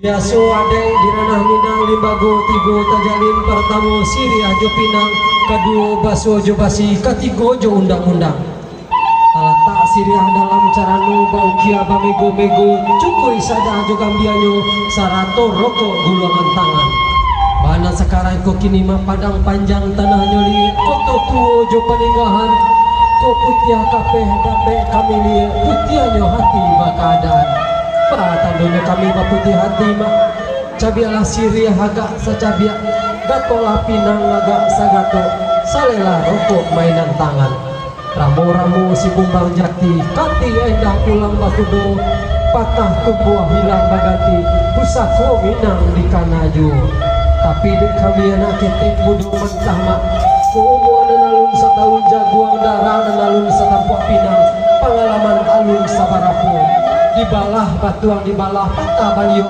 Biaso adeng di ranah Minang limbago tigo tajalin pertamo siri ajo pinang kedua baso jo basi ketigo jo undang-undang tak siriah dalam caranu bau kia bamego-mego cukui saja ajo gambianyo sarato rokok gulungan tangan bana sekarang ko kini mah padang panjang tanah nyoli koto tuo jo paninggahan ko putiah kapeh dape kami lie putiahnya hati bakadaan tandonya kami putih hati mak cabialah siriah agak sacabiak gatolah pinang agak sagato salela rokok mainan tangan ramu-ramu si bumbang jati kati endah pulang batudo patah kebuah hilang bagati pusako minang di kanaju tapi dek kami anak ketek budo mentah mak kuumuan nalun satahun jaguang darah nalun satapuak pinang pengalaman alun sabarapu dibalah batuang dibalah patah balio